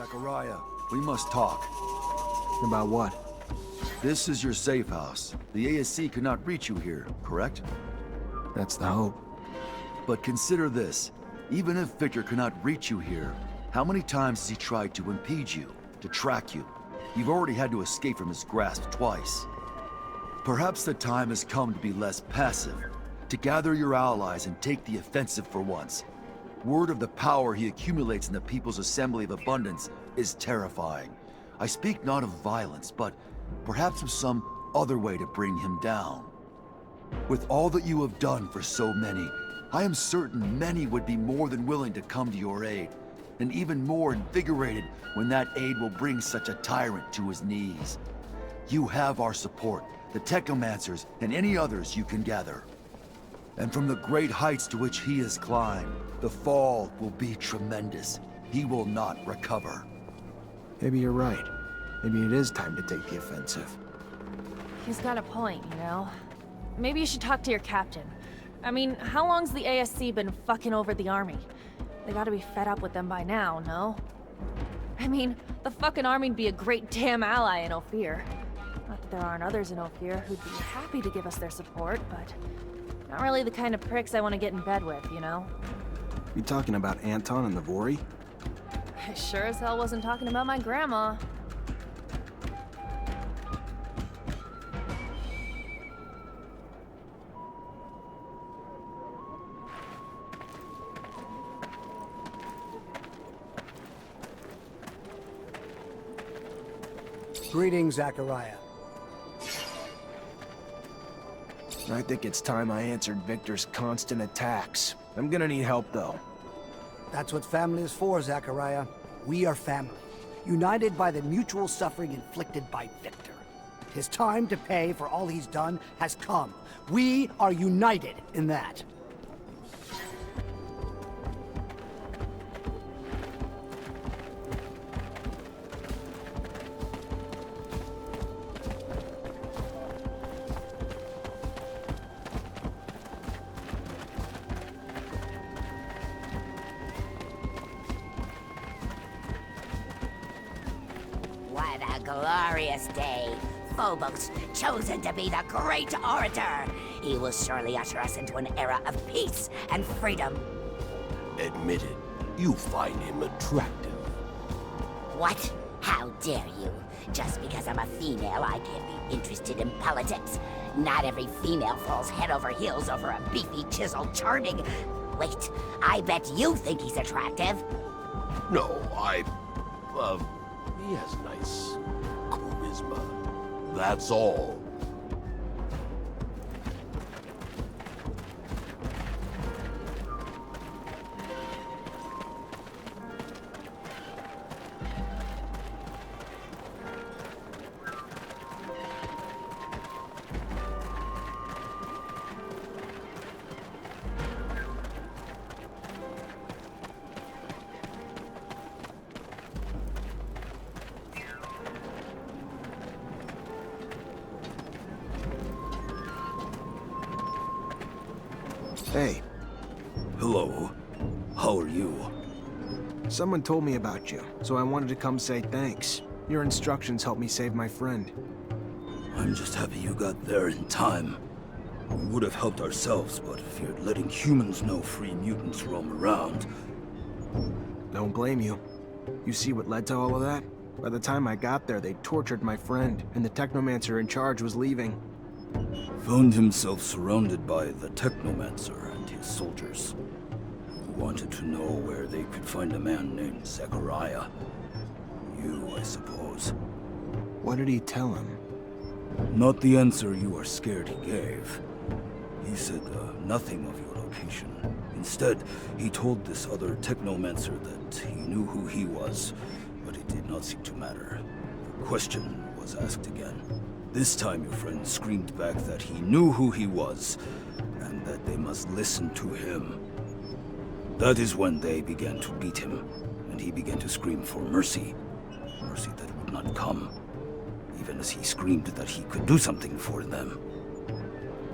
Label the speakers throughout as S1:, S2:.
S1: Zachariah, we must talk.
S2: About what?
S1: This is your safe house. The ASC cannot reach you here, correct?
S2: That's the hope.
S1: But consider this. Even if Victor cannot reach you here, how many times has he tried to impede you, to track you? You've already had to escape from his grasp twice. Perhaps the time has come to be less passive, to gather your allies and take the offensive for once. Word of the power he accumulates in the People's Assembly of Abundance is terrifying. I speak not of violence, but perhaps of some other way to bring him down. With all that you have done for so many, I am certain many would be more than willing to come to your aid, and even more invigorated when that aid will bring such a tyrant to his knees. You have our support, the Technomancers, and any others you can gather. And from the great heights to which he has climbed, the fall will be tremendous. He will not recover.
S2: Maybe you're right. Maybe it is time to take the offensive.
S3: He's got a point, you know? Maybe you should talk to your captain. I mean, how long's the ASC been fucking over the army? They gotta be fed up with them by now, no? I mean, the fucking army'd be a great damn ally in Ophir. Not that there aren't others in Ophir who'd be happy to give us their support, but not really the kind of pricks I want to get in bed with, you know?
S2: You talking about Anton and the Vori?
S3: I sure as hell wasn't talking about my grandma.
S4: Greetings, Zachariah.
S2: I think it's time I answered Victor's constant attacks. I'm gonna need help, though.
S4: That's what family is for, Zachariah. We are family, united by the mutual suffering inflicted by Victor. His time to pay for all he's done has come. We are united in that.
S5: What a glorious day. Phobos, chosen to be the great orator. He will surely usher us into an era of peace and freedom.
S6: Admit it, you find him attractive.
S5: What? How dare you? Just because I'm a female, I can't be interested in politics. Not every female falls head over heels over a beefy, chiseled, charming... Wait, I bet you think he's attractive.
S6: No, he has nice charisma. That's all.
S2: Hey,
S1: Hello. How are you?
S2: someone told me about you, so I wanted to come say thanks. Your instructions helped me save my friend.
S1: I'm just happy you got there in time. We would have helped ourselves, but feared letting humans know free mutants roam around.
S2: Don't blame you. You see what led to all of that? By the time I got there, they tortured my friend, and the Technomancer in charge was leaving.
S1: Found himself surrounded by the Technomancer and his soldiers, who wanted to know where they could find a man named Zachariah. You, I suppose.
S2: What did he tell him?
S1: Not the answer you are scared he gave. He said nothing of your location. Instead, he told this other Technomancer that he knew who he was, but it did not seem to matter. The question was asked again. This time your friend screamed back that he knew who he was, and that they must listen to him. That is when they began to beat him, and he began to scream for mercy. Mercy that would not come, even as he screamed that he could do something for them.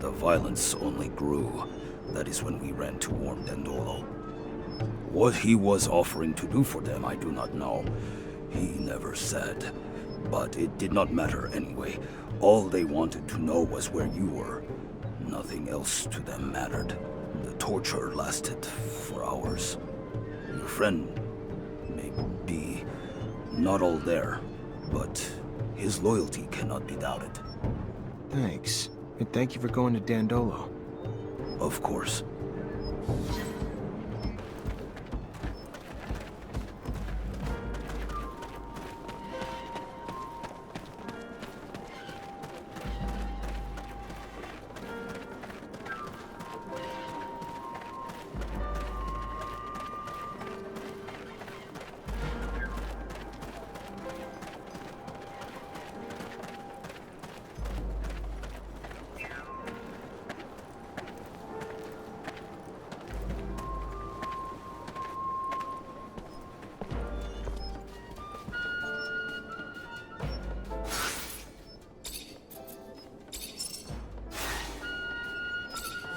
S1: The violence only grew. That is when we ran to warn Dandolo. What he was offering to do for them, I do not know.
S6: He never said. But it did not matter anyway. All they wanted to know was where you were. Nothing else to them mattered. The torture lasted for hours. Your friend may be not all there, but his loyalty cannot be doubted.
S2: Thanks. And thank you for going to Dandolo.
S6: Of course.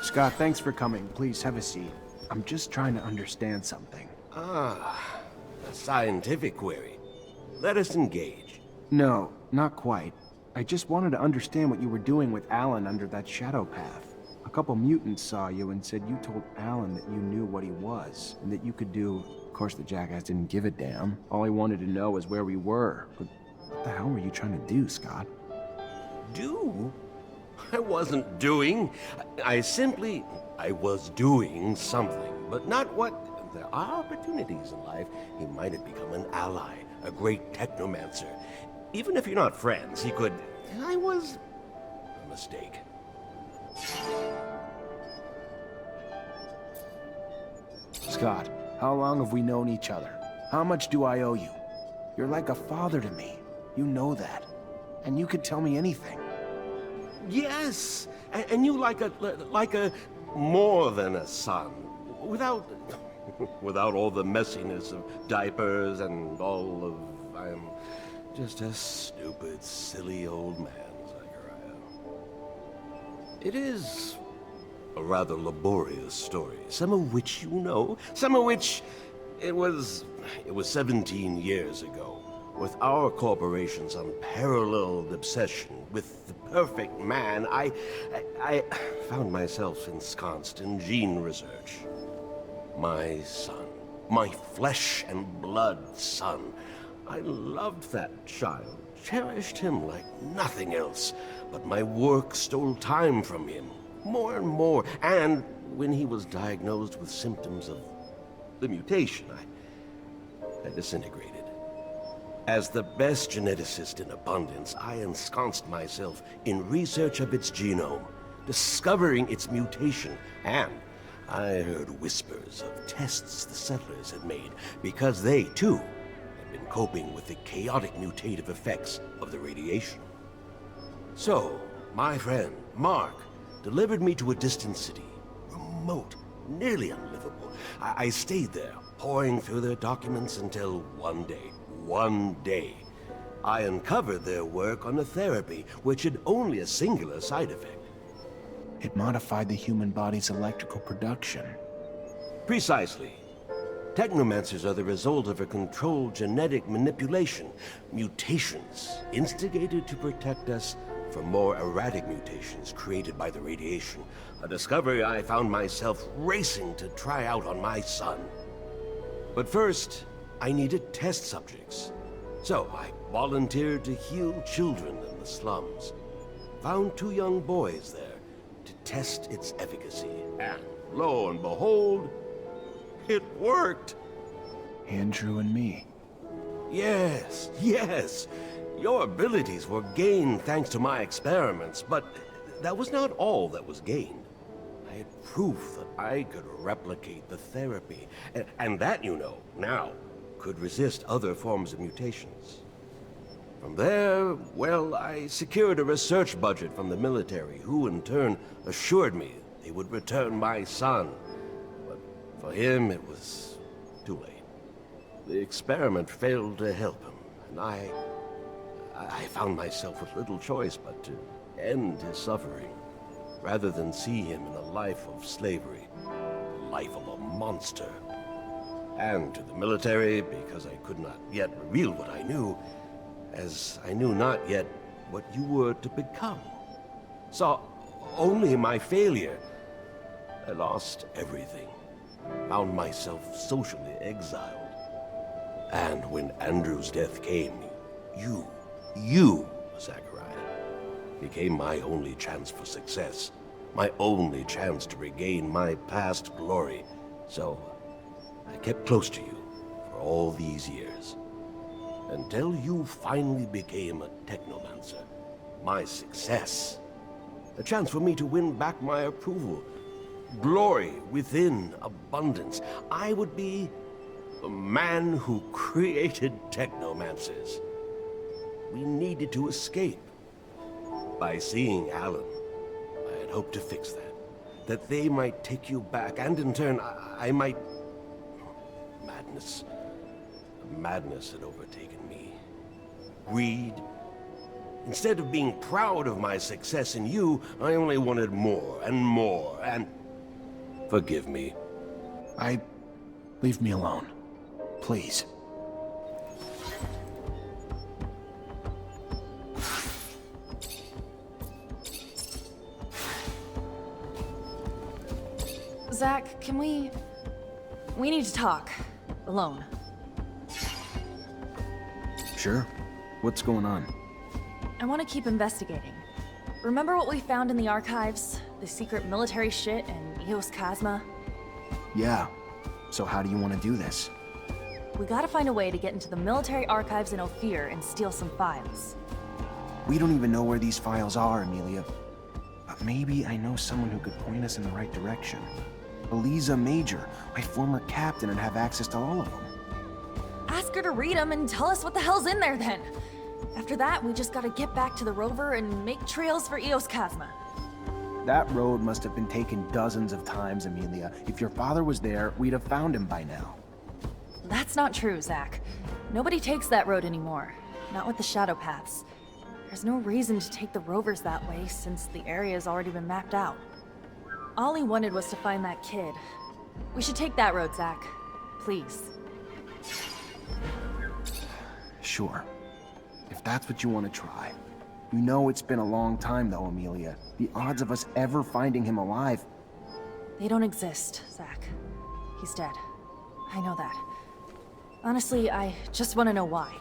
S2: Scott, thanks for coming. Please have a seat. I'm just trying to understand something.
S7: Ah, a scientific query. Let us engage.
S2: No, not quite. I just wanted to understand what you were doing with Alan under that shadow path. A couple mutants saw you and said you told Alan that you knew what he was, and that you could do... Of course, the jackass didn't give a damn. All he wanted to know was where we were. But what the hell were you trying to do, Scott?
S7: Do? I wasn't doing. I was doing something, but not what... There are opportunities in life. He might have become an ally, a great technomancer. Even if you're not friends, he could... I was... a mistake.
S2: Scott, how long have we known each other? How much do I owe you? You're like a father to me. You know that. And you could tell me anything.
S7: Yes, and you like a more than a son, without all the messiness of diapers and all of... I'm just a stupid, silly old man, Zachariah. It is a rather laborious story, some of which you know, some of which it was 17 years ago. With our corporation's unparalleled obsession with the perfect man, I found myself ensconced in gene research. My son, my flesh and blood son. I loved that child, cherished him like nothing else, but my work stole time from him, more and more, and when he was diagnosed with symptoms of the mutation, I disintegrated. As the best geneticist in abundance, I ensconced myself in research of its genome, discovering its mutation, and I heard whispers of tests the settlers had made because they, too, had been coping with the chaotic mutative effects of the radiation. So, my friend, Mark, delivered me to a distant city, remote, nearly unlivable. I stayed there, poring through their documents until one day, I uncovered their work on a therapy which had only a singular side effect.
S2: It modified the human body's electrical production.
S7: Precisely. Technomancers are the result of a controlled genetic manipulation. Mutations instigated to protect us from more erratic mutations created by the radiation. A discovery I found myself racing to try out on my son. But first, I needed test subjects. So I volunteered to heal children in the slums. Found 2 young boys there to test its efficacy. And lo and behold, it worked.
S2: Andrew and me.
S7: Yes. Your abilities were gained thanks to my experiments, but that was not all that was gained. I had proof that I could replicate the therapy, and that, you know, now could resist other forms of mutations. From there, well, I secured a research budget from the military, who in turn assured me they would return my son. But for him, it was too late. The experiment failed to help him, and I found myself with little choice but to end his suffering, rather than see him in a life of slavery, the life of a monster. and to the military because I could not yet reveal what I knew, as I knew not yet what you were to become. Saw only my failure. I lost everything. Found myself socially exiled. And when Andrew's death came, you, Zachariah, became my only chance for success. My only chance to regain my past glory. So, I kept close to you for all these years. Until you finally became a Technomancer. My success. A chance for me to win back my approval. Glory within abundance. I would be the man who created Technomancers. We needed to escape. By seeing Alan, I had hoped to fix that. That they might take you back, and in turn, I might... Madness. Madness had overtaken me. Greed. Instead of being proud of my success in you, I only wanted more and more, and... Forgive me.
S2: Leave me alone. Please.
S3: Zach, can we... We need to talk. Alone.
S2: Sure. What's going on?
S3: I want to keep investigating. Remember what we found in the archives? The secret military shit and Eos Chasma?
S2: Yeah. So how do you want to do this?
S3: We gotta find a way to get into the military archives in Ophir and steal some files.
S2: We don't even know where these files are, Amelia. But maybe I know someone who could point us in the right direction. Eliza Major, my former captain, and have access to all of them.
S3: Ask her to read them and tell us what the hell's in there then. After that, we just gotta get back to the rover and make trails for Eos Chasma.
S2: That road must have been taken dozens of times, Amelia. If your father was there, we'd have found him by now.
S3: That's not true, Zach. Nobody takes that road anymore. Not with the shadow paths. There's no reason to take the rovers that way, since the area's already been mapped out. All he wanted was to find that kid. We should take that road, Zach. Please.
S2: Sure. If that's what you want to try. You know it's been a long time, though, Amelia. The odds of us ever finding him alive...
S3: They don't exist, Zach. He's dead. I know that. Honestly, I just want to know why.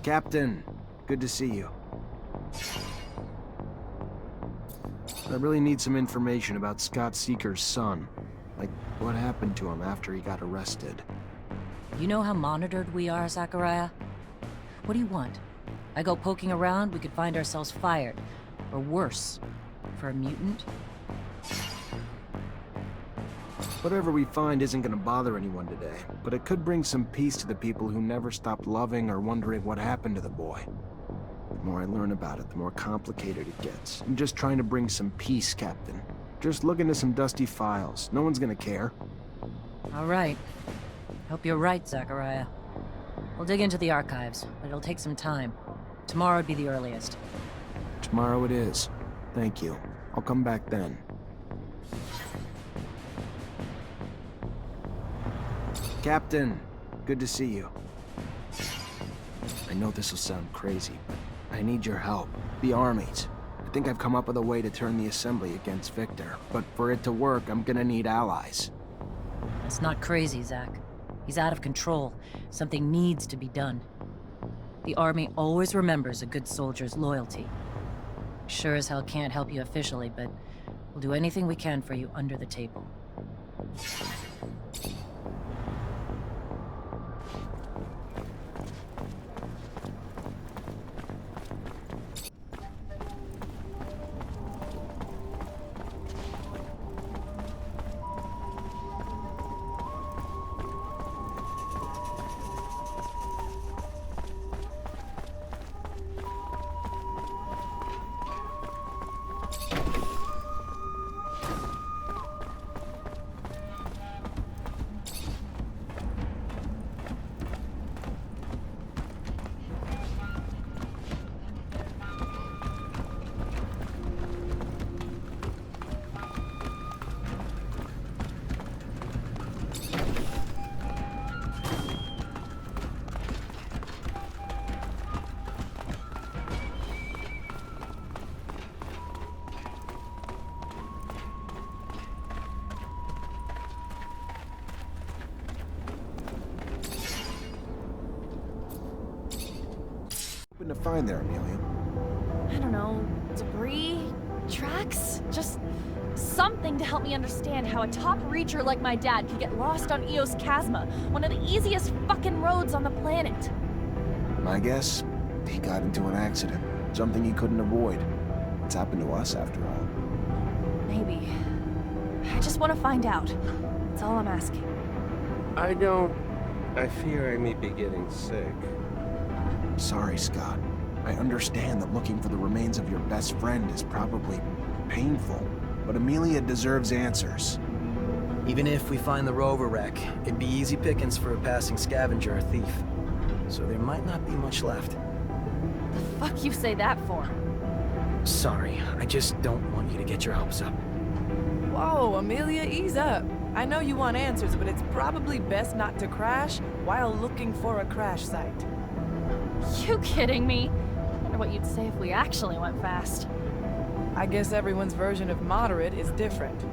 S2: Captain, good to see you. I really need some information about Scott Seeker's son. Like, what happened to him after he got arrested?
S8: You know how monitored we are, Zachariah? What do you want? I go poking around, we could find ourselves fired. Or worse. For a mutant?
S2: Whatever we find isn't gonna bother anyone today, but it could bring some peace to the people who never stopped loving or wondering what happened to the boy. The more I learn about it, the more complicated it gets. I'm just trying to bring some peace, Captain. Just look into some dusty files. No one's gonna care.
S8: All right. Hope you're right, Zachariah. We'll dig into the archives, but it'll take some time. Tomorrow would be the earliest.
S2: Tomorrow it is. Thank you. I'll come back then. Captain, good to see you. I know this will sound crazy, but I need your help. The armies. I think I've come up with a way to turn the Assembly against Victor, but for it to work, I'm gonna need allies.
S8: That's not crazy, Zach. He's out of control. Something needs to be done. The Army always remembers a good soldier's loyalty. Sure as hell can't help you officially, but we'll do anything we can for you under the table.
S2: To find there, Amelia?
S3: I don't know, debris? Tracks? Just something to help me understand how a top reacher like my dad could get lost on Eos Chasma, one of the easiest fucking roads on the planet.
S2: My guess? He got into an accident. Something he couldn't avoid. It's happened to us, after all.
S3: Maybe. I just want to find out. That's all I'm asking.
S7: I fear I may be getting sick.
S2: Sorry, Scott. I understand that looking for the remains of your best friend is probably painful, but Amelia deserves answers.
S9: Even if we find the rover wreck, it'd be easy pickings for a passing scavenger or thief. So there might not be much left.
S3: The fuck you say that for?
S9: Sorry, I just don't want you to get your hopes up.
S10: Whoa, Amelia, ease up. I know you want answers, but it's probably best not to crash while looking for a crash site.
S3: You kidding me? I wonder what you'd say if we actually went fast.
S10: I guess everyone's version of moderate is different.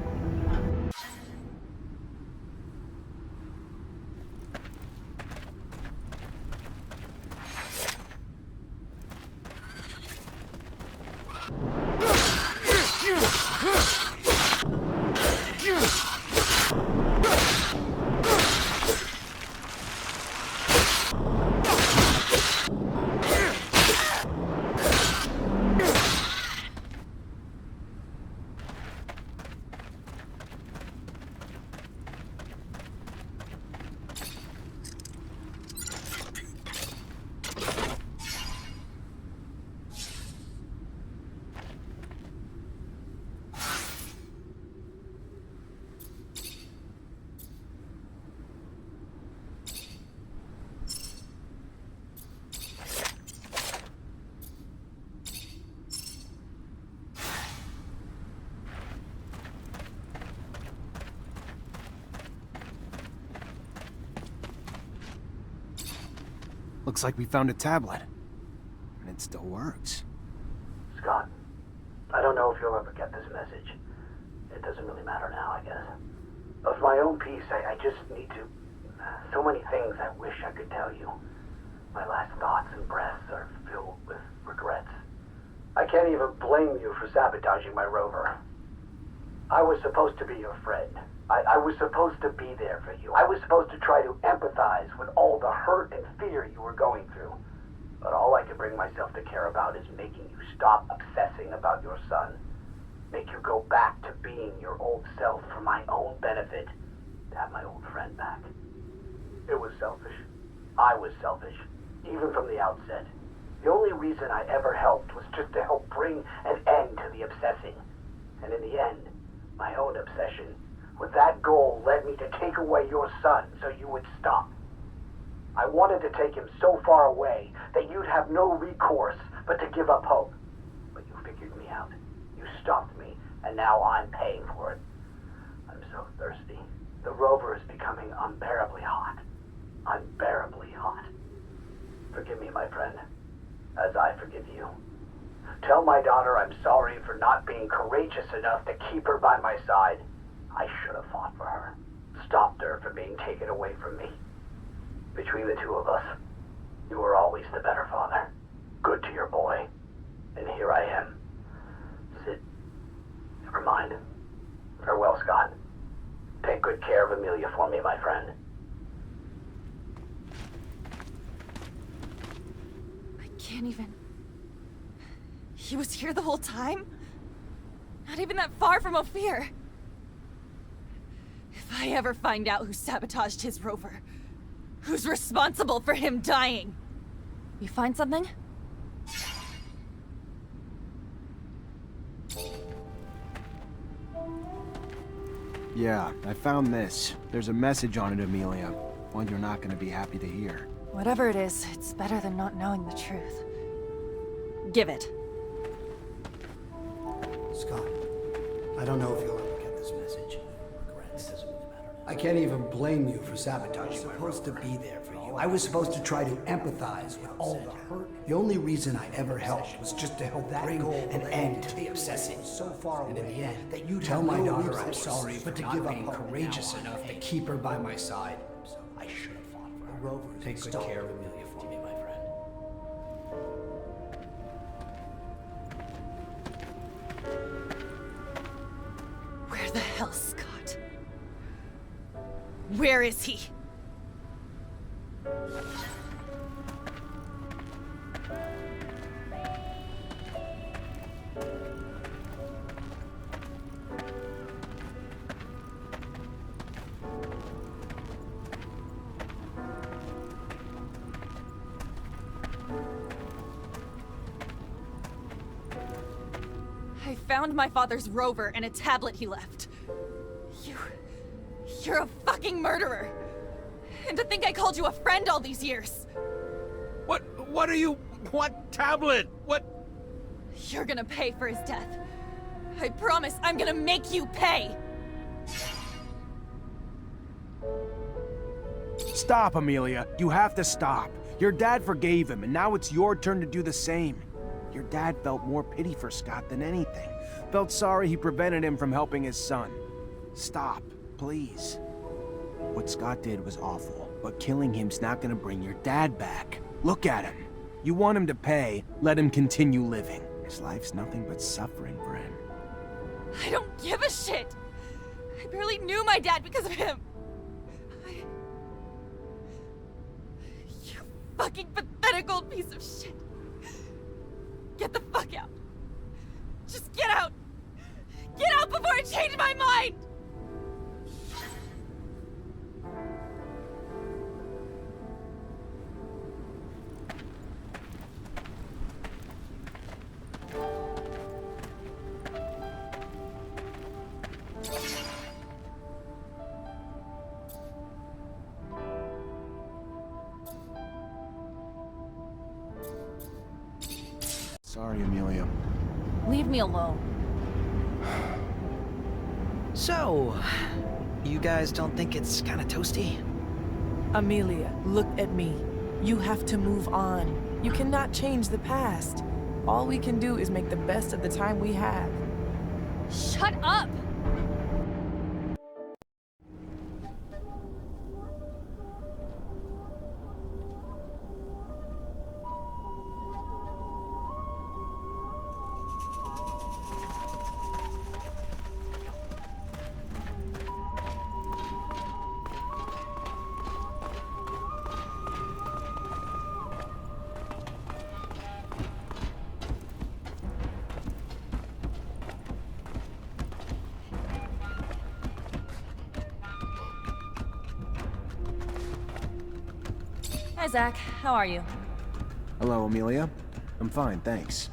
S2: Looks like we found a tablet. And it still works.
S11: Scott, I don't know if you'll ever get this message. It doesn't really matter now, I guess. Of my own peace, I just need to... So many things I wish I could tell you. My last thoughts and breaths are filled with regrets. I can't even blame you for sabotaging my rover. I was supposed to be your friend. I was supposed to be there for you. I was supposed to try to empathize with all the hurt and fear you were going through. But all I could bring myself to care about is making you stop obsessing about your son. Make you go back to being your old self for my own benefit. To have my old friend back. It was selfish. I was selfish. Even from the outset. The only reason I ever helped was just to help bring an end to the obsessing. And in the end, my own obsession with that goal led me to take away your son so you would stop. I wanted to take him so far away that you'd have no recourse but to give up hope. But you figured me out. You stopped me, and now I'm paying for it. I'm so thirsty. The rover is becoming unbearably hot. Unbearably hot. Forgive me, my friend, as I forgive you. Tell my daughter I'm sorry for not being courageous enough to keep her by my side. I should have fought for her. Stopped her from being taken away from me. Between the two of us, you were always the better father. Good to your boy. And here I am. Sid, never mind. Farewell, Scott. Take good care of Amelia for me, my friend.
S3: I can't even... He was here the whole time? Not even that far from Ophir. If I ever find out who sabotaged his rover, who's responsible for him dying? You find something?
S2: Yeah, I found this. There's a message on it, Amelia. One you're not gonna be happy to hear.
S3: Whatever it is, it's better than not knowing the truth. Give it.
S4: Scott, I don't know if you'll ever get this message. Regrets. Doesn't really matter. I can't even blame you for sabotaging. I was supposed to be there for you. I was supposed to try to empathize with all the hurt. The only reason I ever helped was just to help bring an end to the obsessing. So far away, and in the end, that you tell my daughter I'm sorry, but to give up courageous enough to keep her by my side. I should have fought for her. Rover, take good care of Amelia for me, my friend.
S3: Where the hell, Scott? Where is he? I found my father's rover and a tablet he left. You're a fucking murderer. And to think I called you a friend all these years.
S7: What are you... What tablet? What...
S3: You're gonna pay for his death. I promise I'm gonna make you pay.
S2: Stop, Amelia. You have to stop. Your dad forgave him, and now it's your turn to do the same. Your dad felt more pity for Scott than anything. Felt sorry he prevented him from helping his son. Stop, please. What Scott did was awful, but killing him's not gonna bring your dad back. Look at him. You want him to pay, let him continue living. His life's nothing but suffering for him.
S3: I don't give a shit. I barely knew my dad because of him. You fucking pathetic old piece of shit. Get the fuck out. Just get out. Get out before I change my mind.
S2: Sorry, Amelia.
S3: Leave me alone.
S9: So, you guys don't think it's kind of toasty?
S10: Amelia, look at me. You have to move on. You cannot change the past. All we can do is make the best of the time we have.
S3: Shut up! Hi, Zach. How are you?
S2: Hello, Amelia. I'm fine, thanks.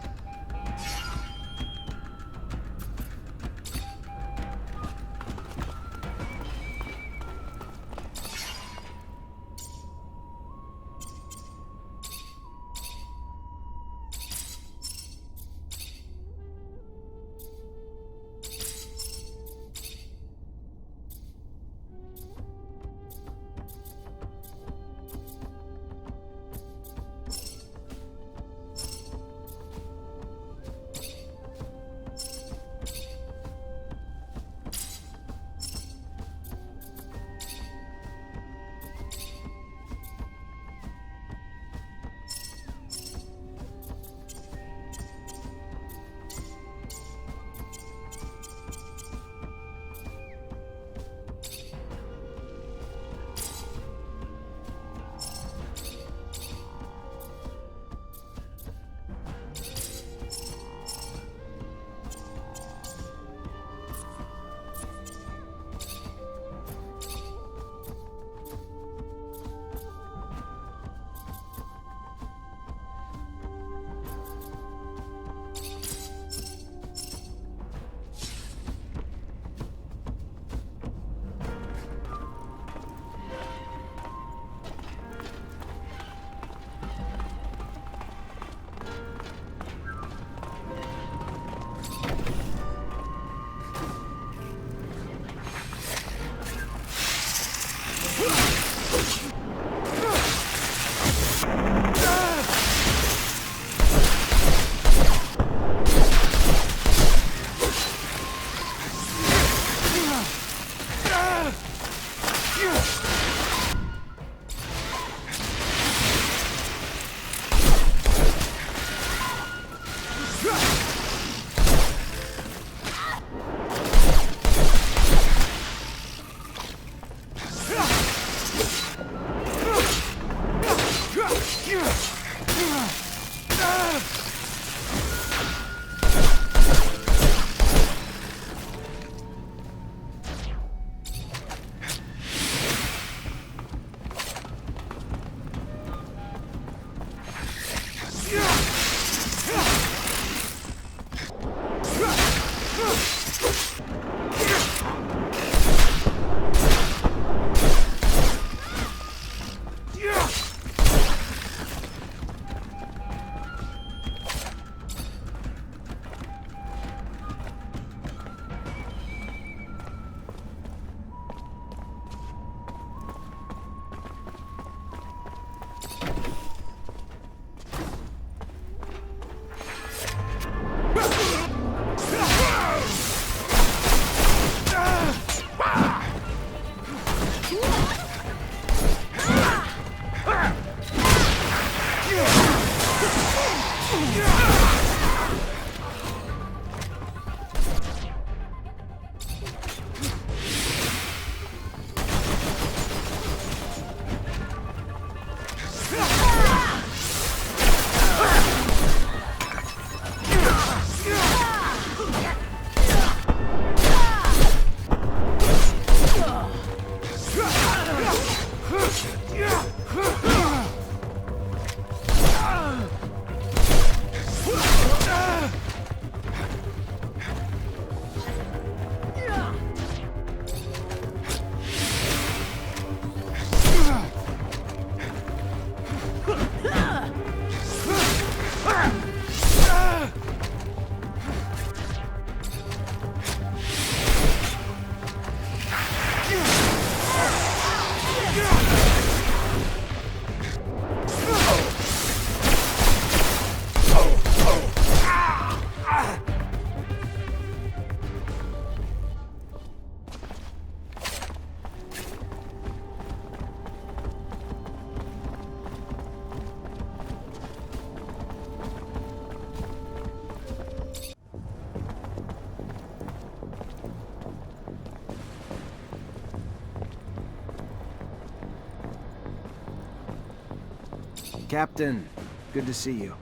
S2: Captain, good to see you.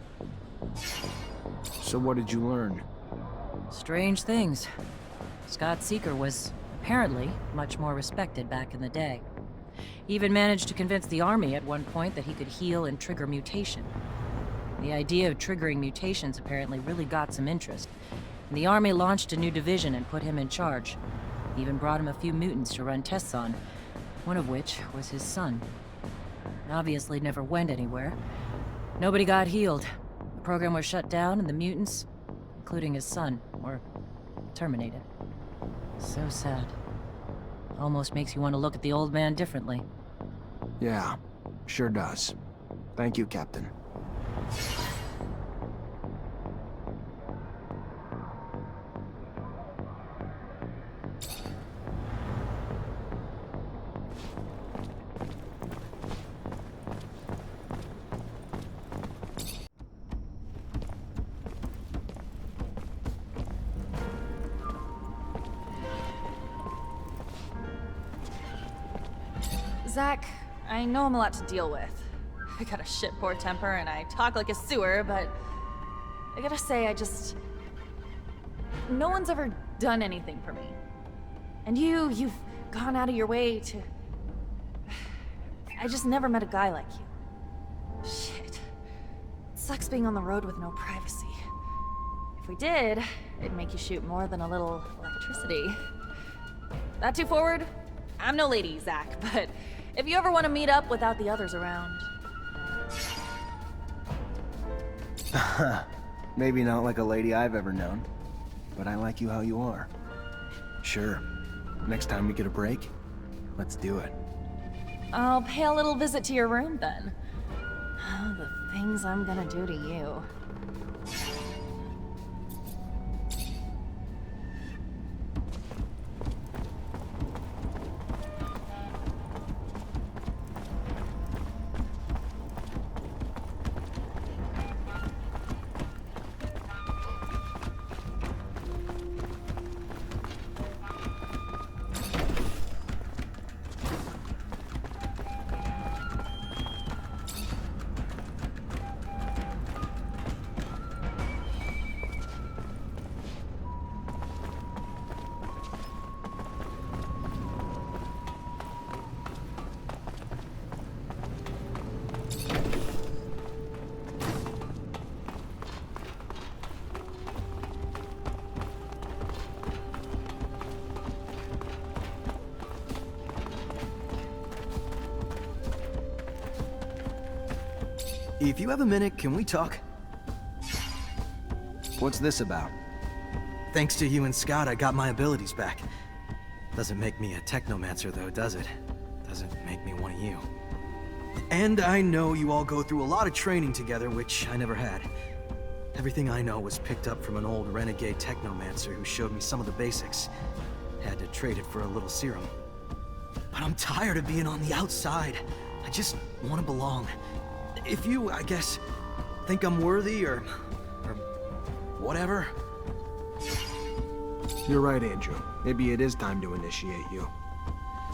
S2: So what did you learn?
S8: Strange things. Scott Seeker was apparently much more respected back in the day. He even managed to convince the army at one point that he could heal and trigger mutation. The idea of triggering mutations apparently really got some interest, and the army launched a new division and put him in charge. Even brought him a few mutants to run tests on, one of which was his son. Obviously never went anywhere. Nobody got healed. The program was shut down, and the mutants, including his son, were terminated. So sad. Almost makes you want to look at the old man differently.
S2: Yeah, sure does. Thank you, Captain.
S3: Zach, I know I'm a lot to deal with. I got a shit-poor temper and I talk like a sewer, but I gotta say, no one's ever done anything for me. And you've gone out of your way to... I just never met a guy like you. Shit. It sucks being on the road with no privacy. If we did, it'd make you shoot more than a little electricity. That too forward? I'm no lady, Zach, but if you ever want to meet up without the others around...
S2: Maybe not like a lady I've ever known, but I like you how you are. Sure. Next time we get a break, let's do it.
S3: I'll pay a little visit to your room, then. Oh, the things I'm gonna do to you.
S9: If you have a minute, can we talk?
S2: What's this about?
S9: Thanks to you and Scott, I got my abilities back. Doesn't make me a Technomancer though, does it? Doesn't make me one of you. And I know you all go through a lot of training together, which I never had. Everything I know was picked up from an old renegade Technomancer who showed me some of the basics. Had to trade it for a little serum. But I'm tired of being on the outside. I just want to belong. If you, I guess, think I'm worthy or whatever.
S2: You're right, Andrew. Maybe it is time to initiate you.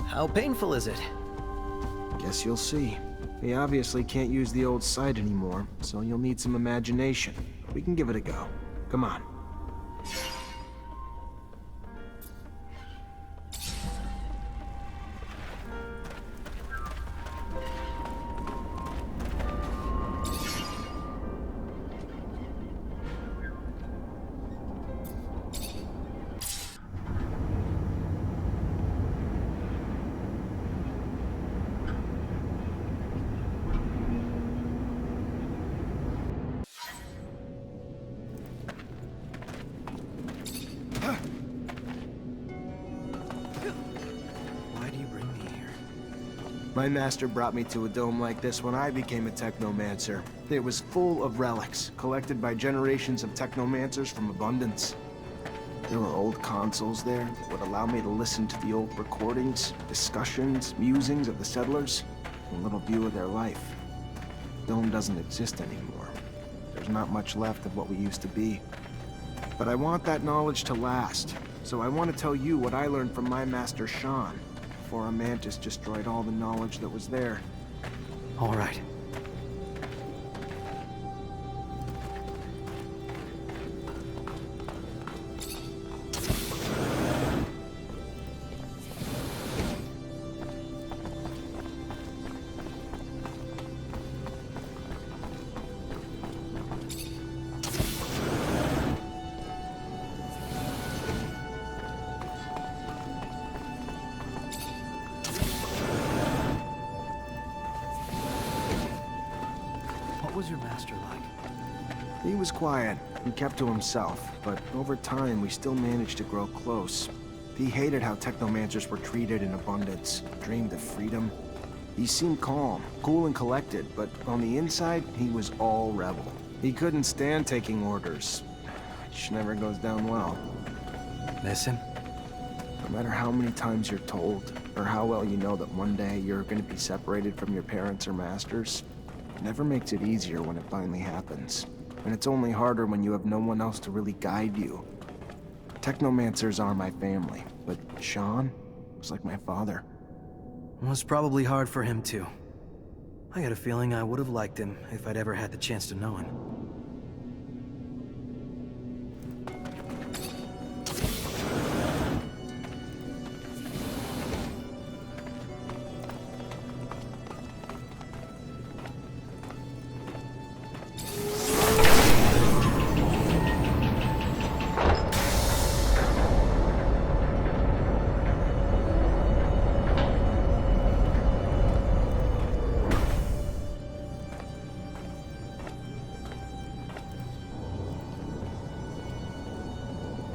S9: How painful is it?
S2: Guess you'll see. We obviously can't use the old sight anymore, so you'll need some imagination. We can give it a go. Come on. My master brought me to a dome like this when I became a Technomancer. It was full of relics, collected by generations of Technomancers from Abundance. There were old consoles there that would allow me to listen to the old recordings, discussions, musings of the settlers, and a little view of their life. The dome doesn't exist anymore. There's not much left of what we used to be. But I want that knowledge to last, so I want to tell you what I learned from my master Sean, before a mantis destroyed all the knowledge that was there.
S9: All right. What was your master like?
S2: He was quiet and kept to himself, but over time we still managed to grow close. He hated how Technomancers were treated in abundance, dreamed of freedom. He seemed calm, cool and collected, but on the inside, he was all rebel. He couldn't stand taking orders, which never goes down well.
S9: Miss him?
S2: No matter how many times you're told, or how well you know that one day you're going to be separated from your parents or masters, it never makes it easier when it finally happens. And it's only harder when you have no one else to really guide you. Technomancers are my family, but Sean was like my father.
S9: It was probably hard for him too. I got a feeling I would have liked him if I'd ever had the chance to know him.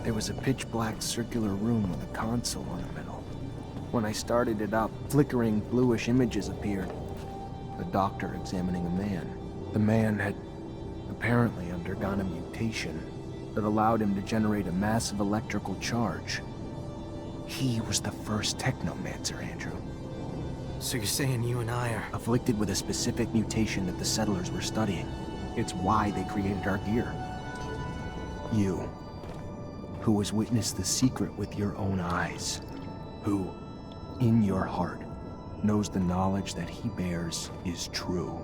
S2: There was a pitch-black circular room with a console in the middle. When I started it up, flickering bluish images appeared. A doctor examining a man. The man had apparently undergone a mutation that allowed him to generate a massive electrical charge. He was the first Technomancer, Andrew.
S9: So you're saying you and I are...
S2: Afflicted with a specific mutation that the settlers were studying. It's why they created our gear. You, who has witnessed the secret with your own eyes, who, in your heart, knows the knowledge that he bears is true,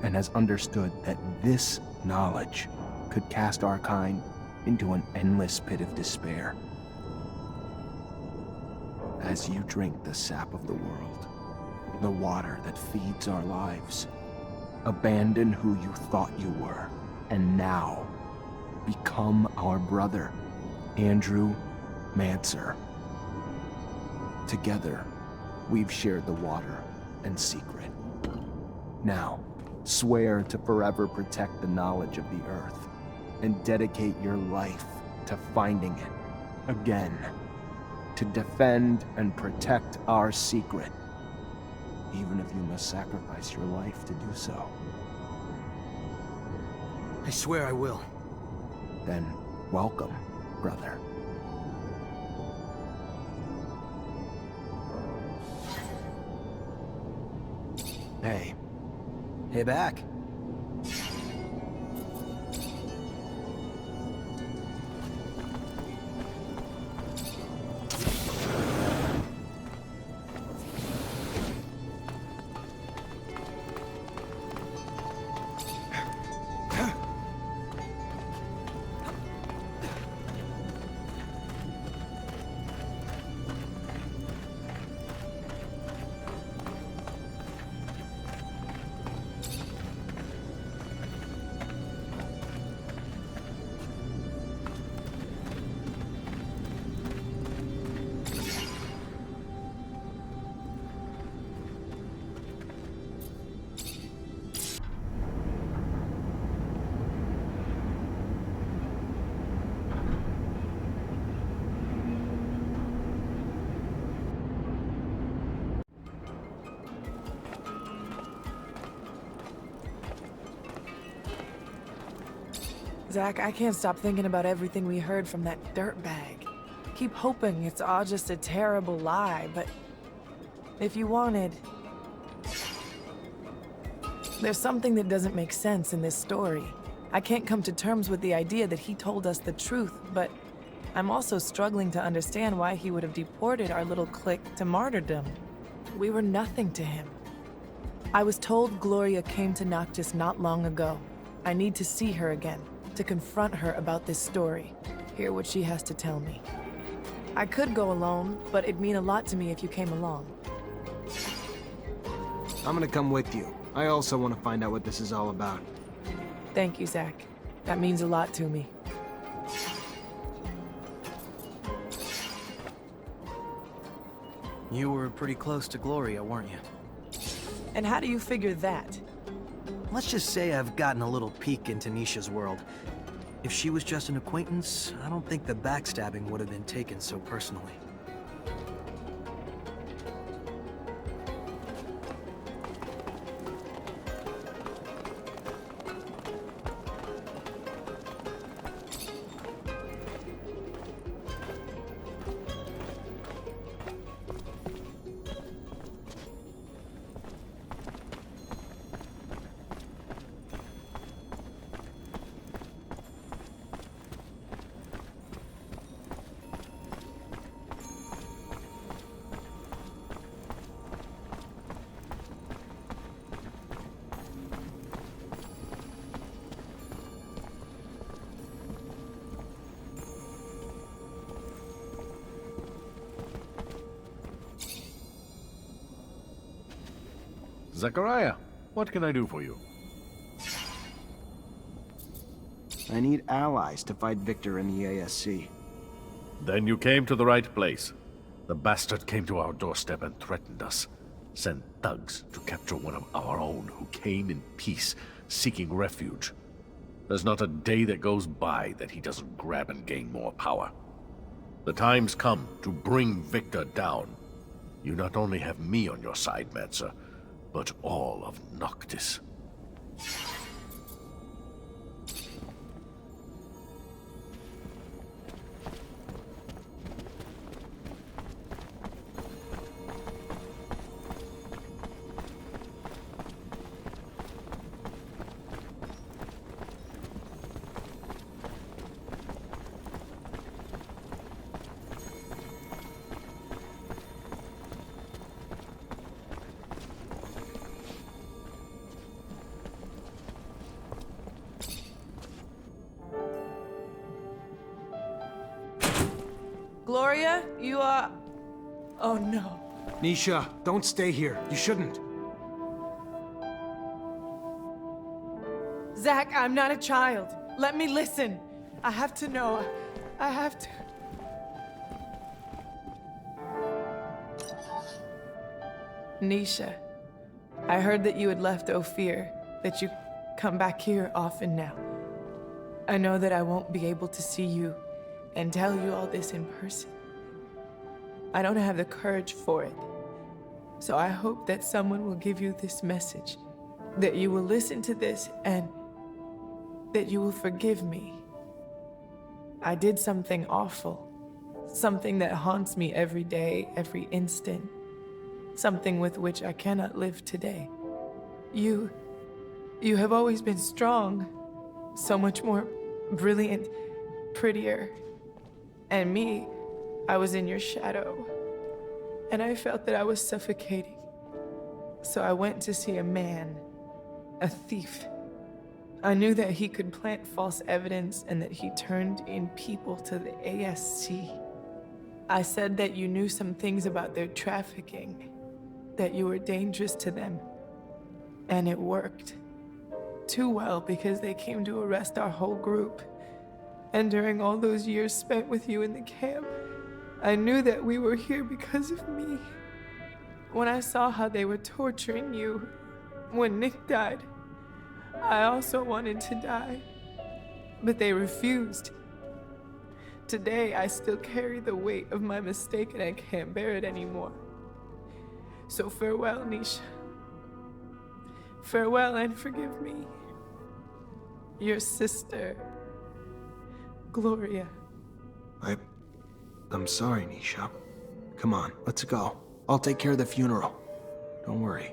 S2: and has understood that this knowledge could cast our kind into an endless pit of despair. As you drink the sap of the world, the water that feeds our lives, abandon who you thought you were, and now become our brother, Andrew Mancer. Together, we've shared the water and secret. Now, swear to forever protect the knowledge of the earth, and dedicate your life to finding it again, to defend and protect our secret, even if you must sacrifice your life to do so.
S9: I swear I will.
S2: Then, welcome, brother. Hey.
S9: Hey, back.
S10: Zach, I can't stop thinking about everything we heard from that dirtbag. Keep hoping it's all just a terrible lie, but if you wanted... There's something that doesn't make sense in this story. I can't come to terms with the idea that he told us the truth, but I'm also struggling to understand why he would have deported our little clique to martyrdom. We were nothing to him. I was told Gloria came to Noctis not long ago. I need to see her again, to confront her about this story, hear what she has to tell me. I could go alone, but it'd mean a lot to me if you came along.
S2: I'm gonna come with you. I also want to find out what this is all about.
S10: Thank you, Zach. That means a lot to me.
S9: You were pretty close to Gloria, weren't you?
S10: And how do you figure that?
S9: let's just say I've gotten a little peek into Nisha's world. If she was just an acquaintance, I don't think the backstabbing would have been taken so personally.
S12: Zachariah, what can I do for you?
S2: I need allies to fight Victor in the ASC.
S12: Then you came to the right place. The bastard came to our doorstep and threatened us. Sent thugs to capture one of our own who came in peace, seeking refuge. There's not a day that goes by that he doesn't grab and gain more power. The time's come to bring Victor down. You not only have me on your side, Mancer, but all of Noctis.
S10: Gloria, you are... Oh no.
S2: Nisha, don't stay here. You shouldn't.
S10: Zach, I'm not a child. Let me listen. I have to know. I have to... Nisha, I heard that you had left Ophir, that you come back here often now. I know that I won't be able to see you and tell you all this in person. I don't have the courage for it. So I hope that someone will give you this message, that you will listen to this and that you will forgive me. I did something awful, something that haunts me every day, every instant, something with which I cannot live today. You have always been strong, so much more brilliant, prettier. And me, I was in your shadow, and I felt that I was suffocating. So I went to see a man, a thief. I knew that he could plant false evidence and that he turned in people to the ASC. I said that you knew some things about their trafficking, that you were dangerous to them, and it worked. Too well, because they came to arrest our whole group. And during all those years spent with you in the camp, I knew that we were here because of me. When I saw how they were torturing you, when Nick died, I also wanted to die, but they refused. Today, I still carry the weight of my mistake and I can't bear it anymore. So farewell, Nisha. Farewell and forgive me. Your sister, Gloria.
S2: I'm sorry, Nisha. Come on, let's go. I'll take care of the funeral. Don't worry.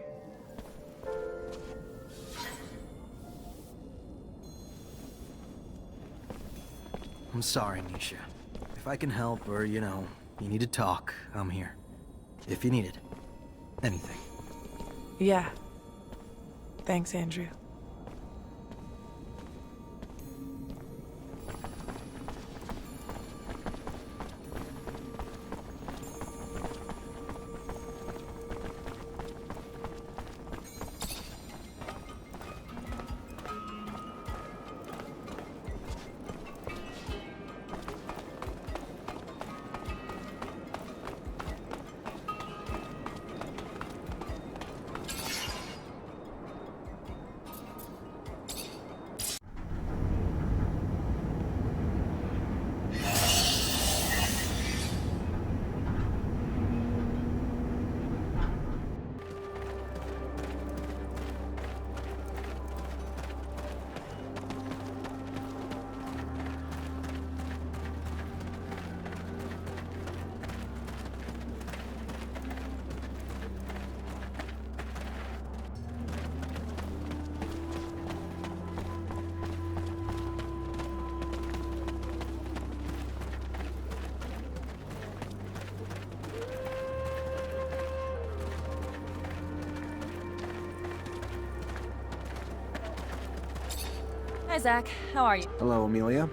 S9: I'm sorry, Nisha. If I can help or, you need to talk, I'm here. If you need it. Anything.
S10: Yeah. Thanks, Andrew.
S3: Hi, Zach. How are you?
S2: Hello, Amelia.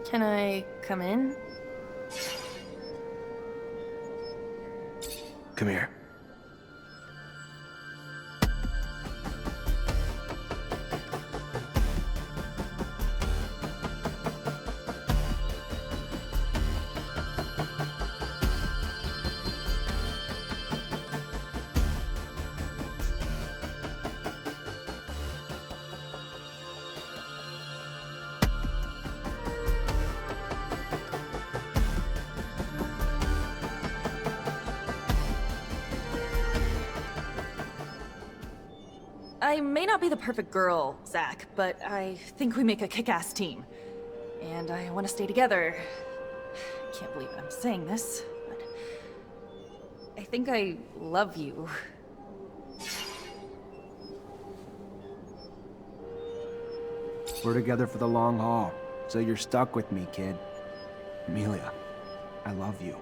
S3: Can I come in?
S2: Come here.
S3: I may not be the perfect girl, Zach, but I think we make a kick-ass team. And I want to stay together. Can't believe I'm saying this, but I think I love you.
S2: We're together for the long haul, so you're stuck with me, kid. Amelia, I love you.